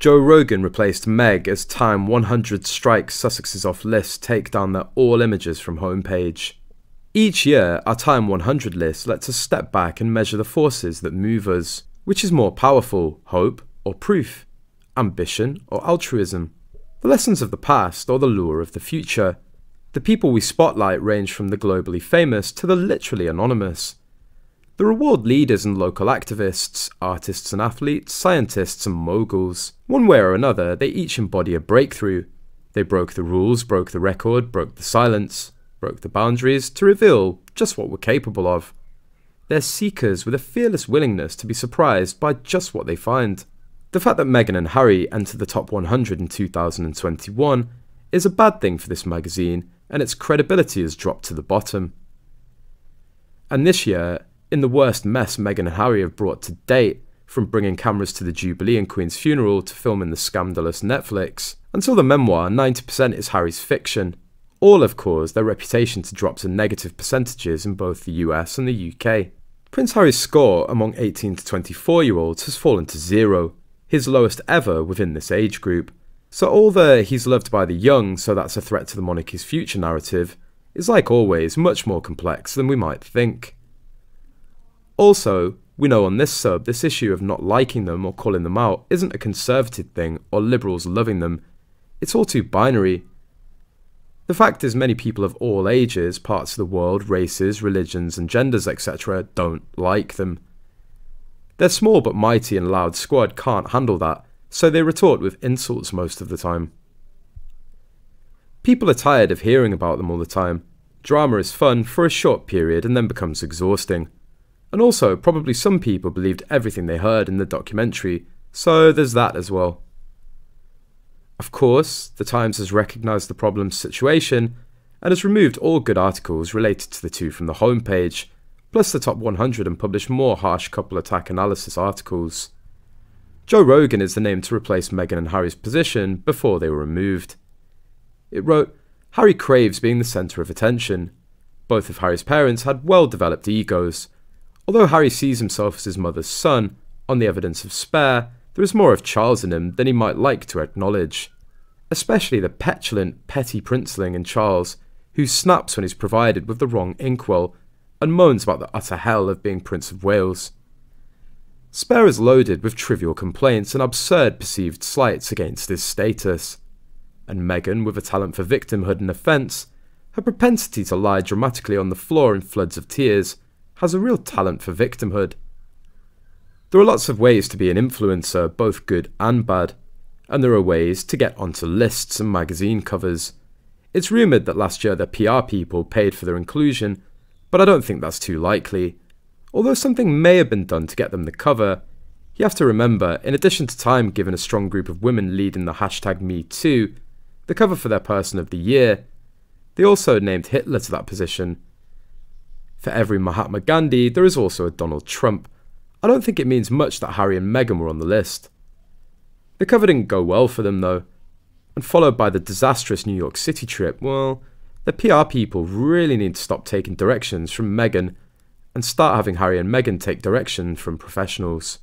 Joe Rogan replaced Meg as Time 100 strikes Sussexes off list take down their all images from homepage. Each year, our Time 100 list lets us step back and measure the forces that move us. Which is more powerful, hope or proof? Ambition or altruism? The lessons of the past or the lure of the future? The people we spotlight range from the globally famous to the literally anonymous. The reward leaders and local activists, artists and athletes, scientists and moguls. One way or another, they each embody a breakthrough. They broke the rules, broke the record, broke the silence, broke the boundaries to reveal just what we're capable of. They're seekers with a fearless willingness to be surprised by just what they find. The fact that Meghan and Harry entered the top 100 in 2021 is a bad thing for this magazine, and its credibility has dropped to the bottom. And this year, in the worst mess Meghan and Harry have brought to date, from bringing cameras to the Jubilee and Queen's funeral to filming the scandalous Netflix, until the memoir 90% is Harry's fiction, all have caused their reputation to drop to negative percentages in both the US and the UK. Prince Harry's score among 18 to 24-year-olds has fallen to 0, his lowest ever within this age group. So all the "he's loved by the young, so that's a threat to the monarchy's future" narrative is, like always, much more complex than we might think. Also, we know on this sub, this issue of not liking them or calling them out isn't a conservative thing or liberals loving them. It's all too binary. The fact is, many people of all ages, parts of the world, races, religions and genders, etc. don't like them. Their small but mighty and loud squad can't handle that, so they retort with insults most of the time. People are tired of hearing about them all the time. Drama is fun for a short period and then becomes exhausting. And also, probably some people believed everything they heard in the documentary, so there's that as well. Of course, the Times has recognised the problem's situation and has removed all good articles related to the two from the homepage, plus the top 100, and published more harsh couple attack analysis articles. Joe Rogan is the name to replace Meghan and Harry's position before they were removed. It wrote, "Harry craves being the centre of attention. Both of Harry's parents had well-developed egos. Although Harry sees himself as his mother's son, on the evidence of Spare, there is more of Charles in him than he might like to acknowledge. Especially the petulant, petty princeling in Charles, who snaps when he's provided with the wrong inkwell, and moans about the utter hell of being Prince of Wales. Spare is loaded with trivial complaints and absurd perceived slights against his status. And Meghan, with a talent for victimhood and offence, her propensity to lie dramatically on the floor in floods of tears, has a real talent for victimhood. There are lots of ways to be an influencer, both good and bad, and there are ways to get onto lists and magazine covers. It's rumoured that last year their PR people paid for their inclusion, but I don't think that's too likely. Although something may have been done to get them the cover, you have to remember, in addition to Time giving a strong group of women leading the #MeToo, the cover for their Person of the Year, they also named Hitler to that position. For every Mahatma Gandhi, there is also a Donald Trump. I don't think it means much that Harry and Meghan were on the list. The cover didn't go well for them though, and followed by the disastrous New York City trip, well, the PR people really need to stop taking directions from Meghan and start having Harry and Meghan take direction from professionals.